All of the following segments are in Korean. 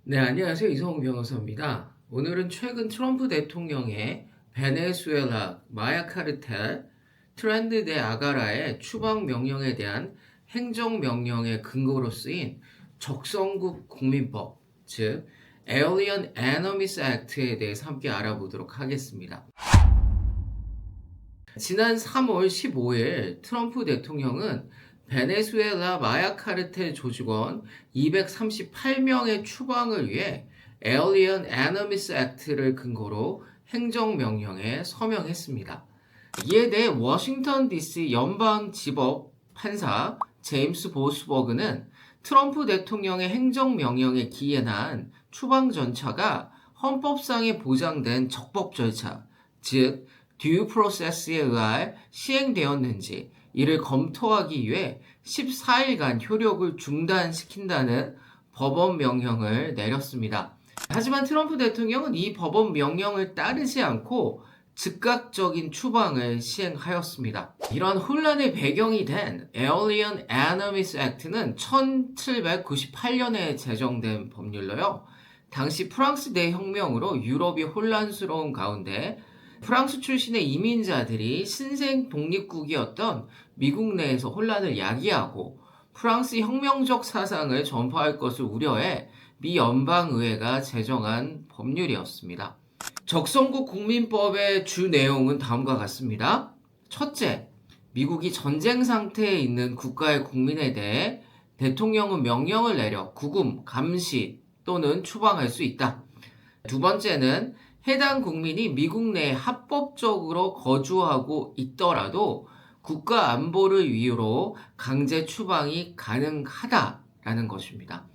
네, 안녕하세요. 이성훈 변호사입니다. 오늘은 최근 트럼프 대통령의 베네수엘라 마야 카르텔 트렌드 데 아가라의 추방 명령에 대한 행정 명령의 근거로 쓰인 적성국 국민법, 즉 Alien Enemies Act에 대해서 함께 알아보도록 하겠습니다. 지난 3월 15일 트럼프 대통령은 베네수엘라 마야 카르텔 조직원 238명의 추방을 위해 Alien Enemies Act를 근거로 행정명령에 서명했습니다. 이에 대해 워싱턴 DC 연방지법 판사 제임스 보스버그는 트럼프 대통령의 행정명령에 기인한 추방 절차가 헌법상에 보장된 적법 절차, 즉 듀 프로세스에 의해 시행되었는지 이를 검토하기 위해 14일간 효력을 중단시킨다는 법원 명령을 내렸습니다. 하지만 트럼프 대통령은 이 법원 명령을 따르지 않고 즉각적인 추방을 시행하였습니다. 이런 혼란의 배경이 된 Alien Enemies Act는 1798년에 제정된 법률로요. 당시 프랑스 대혁명으로 유럽이 혼란스러운 가운데 프랑스 출신의 이민자들이 신생 독립국이었던 미국 내에서 혼란을 야기하고 프랑스 혁명적 사상을 전파할 것을 우려해 미 연방의회가 제정한 법률이었습니다. 적성국 국민법의 주 내용은 다음과 같습니다. 첫째, 미국이 전쟁 상태에 있는 국가의 국민에 대해 대통령은 명령을 내려 구금, 감시 또는 추방할 수 있다. 두 번째는 해당 국민이 미국 내에 합법적으로 거주하고 있더라도 국가 안보를 이유로 강제 추방이 가능하다라는 것입니다.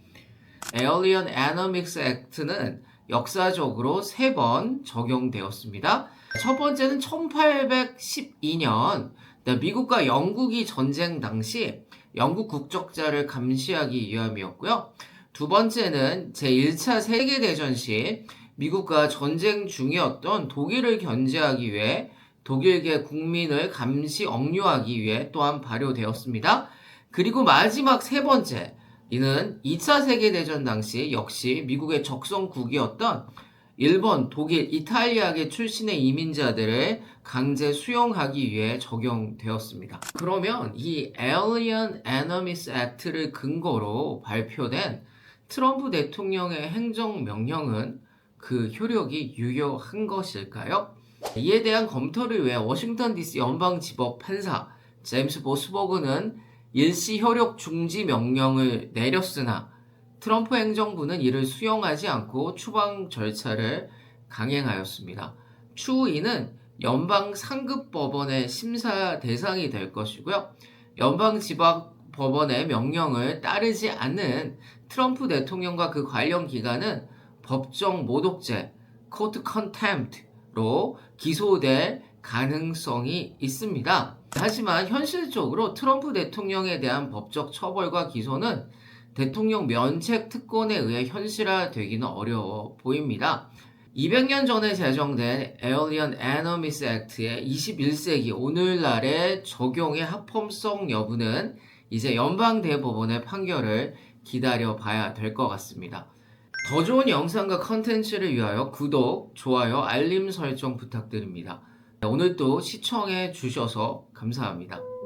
Alien Enemies Act는 역사적으로 3번 적용되었습니다. 첫 번째는 1812년 미국과 영국이 전쟁 당시 영국 국적자를 감시하기 위함이었고요. 두 번째는 제1차 세계대전 시 미국과 전쟁 중이었던 독일을 견제하기 위해 독일계 국민을 감시 억류하기 위해 또한 발효되었습니다. 그리고 마지막 세 번째, 이는 2차 세계대전 당시 역시 미국의 적성국이었던 일본, 독일, 이탈리아계 출신의 이민자들을 강제 수용하기 위해 적용되었습니다. 그러면 이 Alien Enemies Act를 근거로 발표된 트럼프 대통령의 행정명령은 그 효력이 유효한 것일까요? 이에 대한 검토를 위해 워싱턴 DC 연방지법 판사 제임스 보스버그는 일시 효력 중지 명령을 내렸으나 트럼프 행정부는 이를 수용하지 않고 추방 절차를 강행하였습니다. 추후 이는 연방 상급 법원의 심사 대상이 될 것이고요. 연방지방 법원의 명령을 따르지 않는 트럼프 대통령과 그 관련 기관은 법정 모독죄, court contempt로 기소될 가능성이 있습니다. 하지만 현실적으로 트럼프 대통령에 대한 법적 처벌과 기소는 대통령 면책 특권에 의해 현실화되기는 어려워 보입니다. 200년 전에 제정된 Alien Enemies Act의 21세기 오늘날의 적용의 합법성 여부는 이제 연방대법원의 판결을 기다려 봐야 될 것 같습니다. 더 좋은 영상과 컨텐츠를 위하여 구독, 좋아요, 알림 설정 부탁드립니다. 오늘도 시청해 주셔서 감사합니다.